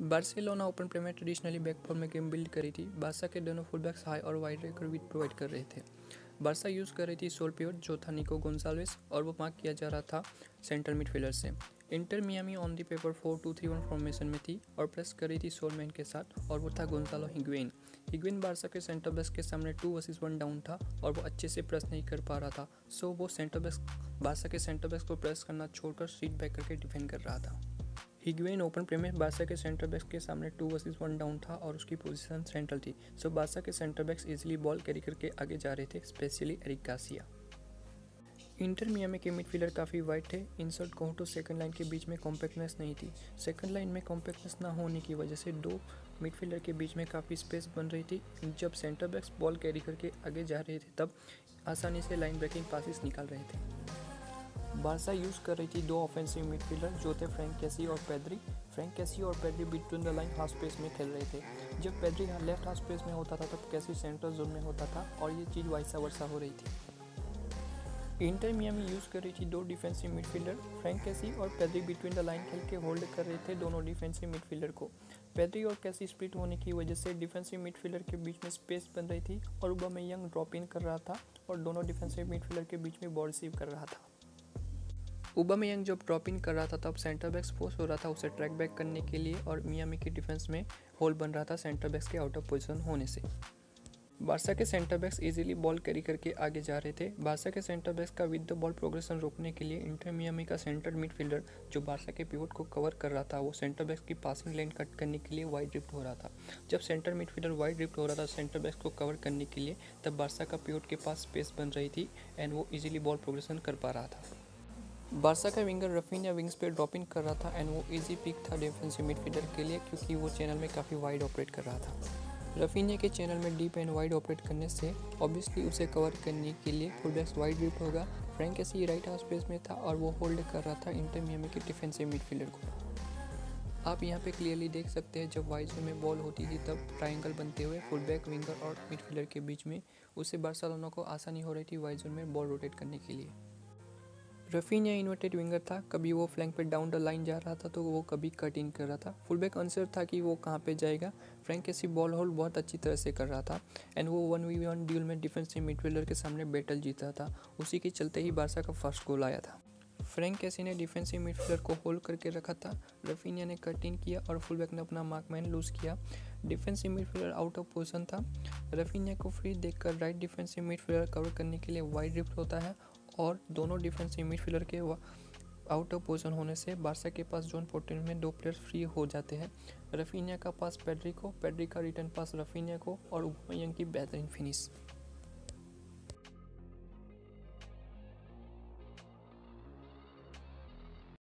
Barcelona open play में traditionally back four में game build करी थी। बारसा के दोनों फुलबैक्स हाई और वाइड रेकर विथ प्रोवाइड कर रहे थे। बारसा यूज़ कर रही थी सोल पिवट जो था निको गोंसाल्वेस और वो मार्क किया जा रहा था सेंट्रल मिडफील्डर से। Inter Miami on the paper 4-2-3-1 formation में थी और प्रेस कर रही थी सोलमैन के साथ और वो था गोंसालो हिग्वेन। हिग्वेन बारसा के सेंटर बैक्स के सामने 2 वर्सेस 1 डाउन था और वो अच्छे से प्रेस नहीं कर पा रहा था। सो वो बारसा के सेंटर बैक्स को प्रेस करना छोड़कर सीट बैक करके डिफेंड कर रहा था। हिग्वेन ओपन प्ले में बारसा के सेंटर बैक्स के सामने 2 वर्सेस 1 डाउन था और उसकी पोजीशन सेंट्रल थी। सो बारसा के centre backs easily ball carry करके आगे जा रहे थे, specially Eric Garcia. Inter Miami के मिडफील्डर काफ़ी वाइड थे। इंसर्ट कहूँ तो सेकंड लाइन के बीच में कॉम्पैक्टनेस नहीं थी। सेकंड लाइन में कॉम्पैक्टनेस ना होने की वजह से दो मिडफील्डर के बीच में काफ़ी स्पेस बन रही थी। जब सेंटर बैक्स बॉल कैरी करके आगे जा रहे थे तब आसानी से लाइन ब्रेकिंग पासिस निकाल रहे थे। बारसा यूज़ कर रही थी दो ऑफेंसिव मिडफील्डर जो थे फ्रैंक कैसी और पेड्री। फ्रैंक कैसी और Pedri between the line half space में खेल रहे थे। जब पेड्री लेफ्ट हाफ स्पेस में होता था तब कैसी सेंटर जोन में होता था और ये चीज़ वाइसा वर्सा हो रही थी। इंटर मियामी यूज़ कर रही थी दो डिफेंसिव मिडफील्डर फ्रैंक कैसी और पेड्री बिटवीन द लाइन खेल के होल्ड कर रहे थे दोनों डिफेंसिव मिडफील्डर को। पेड्री और कैसी स्प्लिट होने की वजह से डिफेंसिव मिडफील्डर के बीच में स्पेस बन रही थी और ऑबामेयांग ड्रॉप इन कर रहा था और दोनों डिफेंसिव मिडफील्डर के बीच में बॉल रिसीव कर रहा था। ऑबामेयांग जब ड्रॉप इन कर रहा था तब सेंटर बैक्स फोर्स हो रहा था उसे ट्रैक बैक करने के लिए और मियामी की डिफेंस में होल बन रहा था सेंटर बैक्स के आउट ऑफ पोजीशन होने से। बारसा के centre backs easily ball carry करके आगे जा रहे थे। बारसा के सेंटर बैक्स का विद द बॉल प्रोग्रेशन रोकने के लिए इंटर मियामी का सेंटर मिडफील्डर जो बारसा के पिवट को कवर कर रहा था वो सेंटर बैक्स की पासिंग लाइन कट करने के लिए वाइड ड्रिफ्ट हो रहा था। जब सेंटर मिडफील्डर वाइड ड्रिफ्ट हो रहा था सेंटर बैक्स को कवर करने के लिए तब बारसा का पिवट के पास स्पेस बन रही थी एंड वो इजीली बॉल प्रोग्रेशन कर पा रहा था। बारसा का विंगर रफीनिया विंग्स पे ड्रॉप इन कर रहा था एंड वो इजी पिक था डिफेंसिव मिडफील्डर के लिए क्योंकि वो चैनल में काफ़ी वाइड ऑपरेट कर रहा था। रफीनिया के चैनल में डीप एंड वाइड ऑपरेट करने से ऑब्वियसली उसे कवर करने के लिए फुलबैक्स वाइड ड्रिफ्ट होगा। फ्रैंक कैसी राइट हाफ स्पेस में था और वो होल्ड कर रहा था इंटर मियामी के डिफेंसिव मिडफील्डर को। आप यहाँ पे क्लियरली देख सकते हैं जब वाइड जोन में बॉल होती थी तब ट्रायंगल बनते हुए फुलबैक विंगर और मिडफील्डर के बीच में उससे बार्सिलोना को आसानी हो रही थी वाइड जोन में बॉल रोटेट करने के लिए। रफीनिया इन्वर्टेड विंगर था, कभी वो फ्लैंक पे डाउन द लाइन जा रहा था तो वो कभी कट इन कर रहा था। फुलबैक अनसर था कि वो कहाँ पे जाएगा। फ्रैंक कैसी बॉल होल्ड बहुत अच्छी तरह से कर रहा था एंड वो 1v1 ड्यूल में डिफेंसिव मिडफील्डर के सामने बैटल जीता था। उसी के चलते ही बारसा का फर्स्ट गोल आया था। फ्रैंक कैसी ने डिफेंसिव मिडफील्डर को होल्ड करके रखा था। रफीनिया ने कट इन किया और फुलबैक ने अपना मार्कमैन लूज किया। Defensive midfielder out of position था। रफीनिया को फ्री देखकर राइट डिफेंसिव मिडफील्डर कवर करने के लिए वाइड ड्रिफ्ट होता है और दोनों डिफेंसिव मिडफील्डर के आउट ऑफ पोजीशन होने से बारसा के पास जोन 14 में दो प्लेयर्स फ्री हो जाते हैं। रफीनिया का पास पेड्री को, पेड्री का रिटर्न पास रफीनिया को और ऑबामेयांग की बेहतरीन फिनिश।